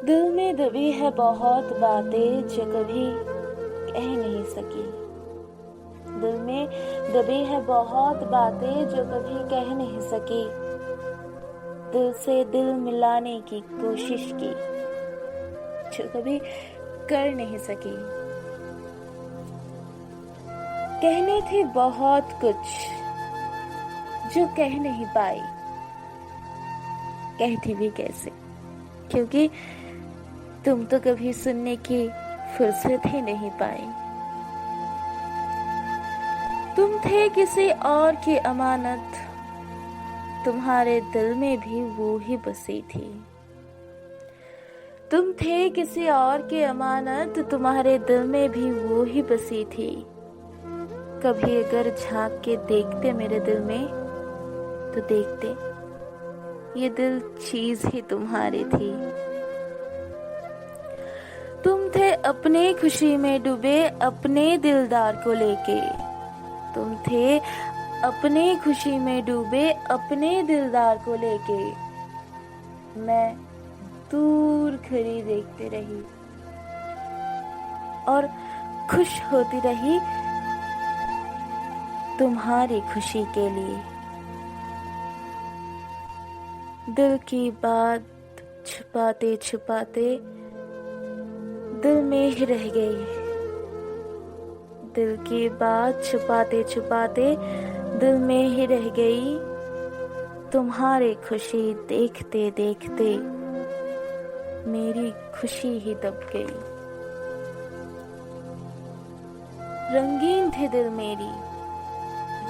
दिल में दबी है बहुत बातें जो कभी कह नहीं सकी। दिल में दबी है बहुत बातें जो कभी कह नहीं सकी। दिल से दिल मिलाने की कोशिश की जो कभी कर नहीं सकी। कहने थे बहुत कुछ जो कह नहीं पाई। कहती भी कैसे, क्योंकि तुम तो कभी सुनने की फुर्सत ही नहीं पाई। तुम थे किसी और की अमानत, तुम्हारे दिल में भी वो ही बसी थी। तुम थे किसी और की अमानत, तुम्हारे दिल में भी वो ही बसी थी। कभी अगर झांक के देखते मेरे दिल में तो देखते ये दिल चीज ही तुम्हारी थी। तुम थे अपने खुशी में डूबे अपने दिलदार को लेके। तुम थे अपने खुशी में डूबे अपने दिलदार को लेके। मैं दूर खड़ी देखती रही और खुश होती रही तुम्हारी खुशी के लिए। दिल की बात छुपाते छुपाते दिल में ही रह गई। दिल की बात छुपाते छुपाते दिल में ही रह गई। तुम्हारी खुशी देखते देखते मेरी खुशी ही दब गई। रंगीन थी दिल मेरी,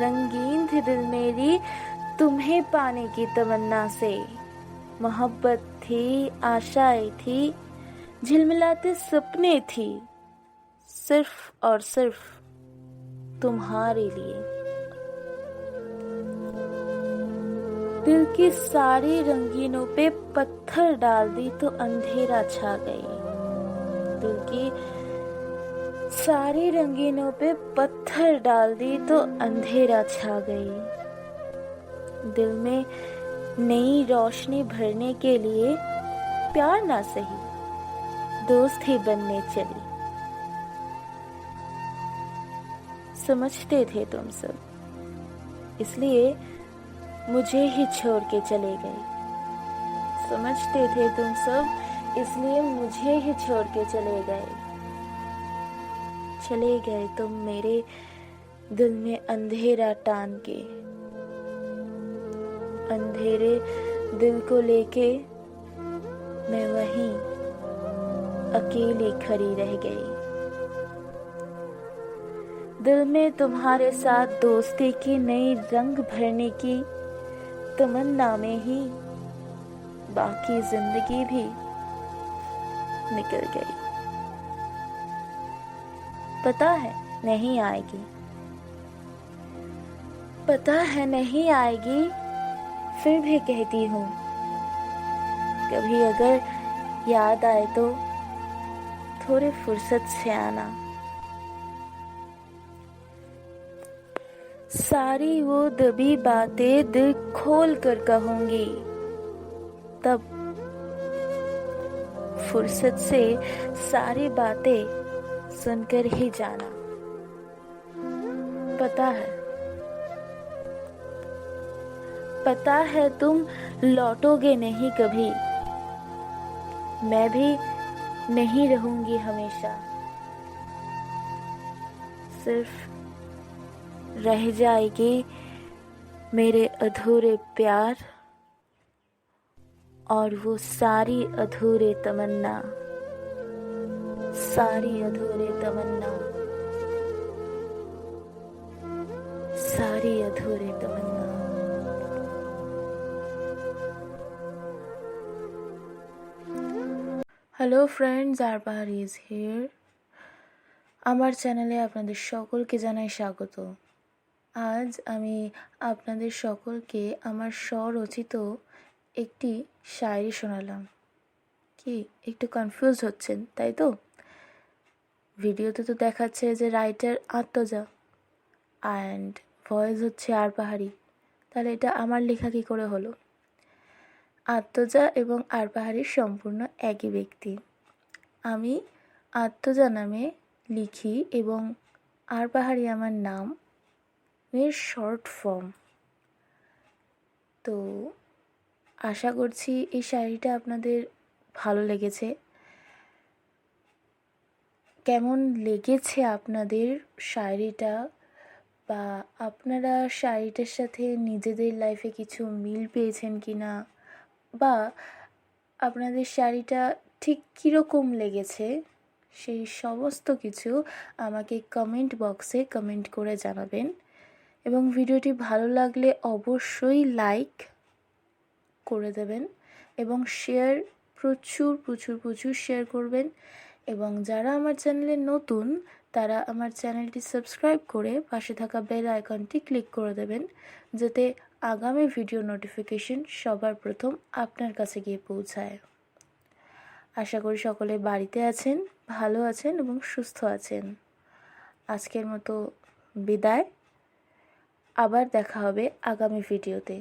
रंगीन थी दिल मेरी तुम्हें पाने की तमन्ना से। मोहब्बत थी, आशाएं थी, झिलमिलाते सपने थी, सिर्फ और सिर्फ तुम्हारे लिए। दिल की सारी रंगीनों पे पत्थर डाल दी तो अंधेरा छा गई। दिल की सारी रंगीनों पे पत्थर डाल दी तो अंधेरा छा गई। दिल में नई रोशनी भरने के लिए प्यार ना सही दोस्त ही बनने चली। समझते थे तुम सब, इसलिए मुझे ही छोड़ के चले गए। समझते थे तुम सब, इसलिए मुझे ही छोड़ के चले गए। चले गए तुम मेरे दिल में अंधेरा टान के। अंधेरे दिल को लेके मैं वहीं अकेली खड़ी रह गई। दिल में तुम्हारे साथ दोस्ती की नई रंग भरने की तमन्ना में ही बाकी जिंदगी भी निकल गई। पता है नहीं आएगी, पता है नहीं आएगी, फिर भी कहती हूँ कभी अगर याद आए तो थोड़े फुर्सत से आना। सारी वो दबी बातें दिल खोल कर कहूंगी, तब फुर्सत से सारी बातें सुनकर ही जाना। पता है तुम लौटोगे नहीं कभी, मैं भी नहीं रहूंगी हमेशा। सिर्फ रह जाएगी मेरे अधूरे प्यार और वो सारी अधूरे तमन्ना, सारी अधूरे तमन्ना, सारी अधूरे तमन्ना। Hello friends, Arbahar is here. আমার চ্যানেলে আপনাদের সকলকে জানাই স্বাগত। আজ আমি আপনাদের সকলকে আমার স্বরচিত একটি শায়রি শোনালাম। কি একটু কনফিউজ হচ্ছেন তাই তো? ভিডিওতে তো দেখাচ্ছে যে রাইটার আত্মজা অ্যান্ড ভয়েস হচ্ছে আরবাহারি, তাহলে এটা আমার লেখা কী করে হলো? আত্মজা এবং আরবাহারি সম্পূর্ণ একই ব্যক্তি। আমি আত্মজা নামে লিখি এবং আরবাহারি আমার নাম এর শর্ট ফর্ম। তো আশা করছি এই শাড়িটা আপনাদের ভালো লেগেছে। কেমন লেগেছে আপনাদের শাড়িটা, বা আপনারা শাড়িটার সাথে নিজেদের লাইফে কিছু মিল পেয়েছেন কি না, বা আপনাদের শাড়িটা ঠিক কীরকম লেগেছে, সেই সমস্ত কিছু আমাকে কমেন্ট বক্সে কমেন্ট করে জানাবেন। এবং ভিডিওটি ভালো লাগলে অবশ্যই লাইক করে দেবেন এবং শেয়ার প্রচুর শেয়ার করবেন। এবং যারা আমার চ্যানেলে নতুন তারা আমার চ্যানেলটি সাবস্ক্রাইব করে পাশে থাকা বেল আইকনটি ক্লিক করে দেবেন, যাতে আগামী ভিডিও নোটিফিকেশন সবার প্রথম আপনার কাছে গিয়ে পৌঁছায়। আশা করি সকলে বাড়িতে আছেন, ভালো আছেন এবং সুস্থ আছেন। আজকের মতো বিদায়, আবার দেখা হবে আগামী ভিডিওতে।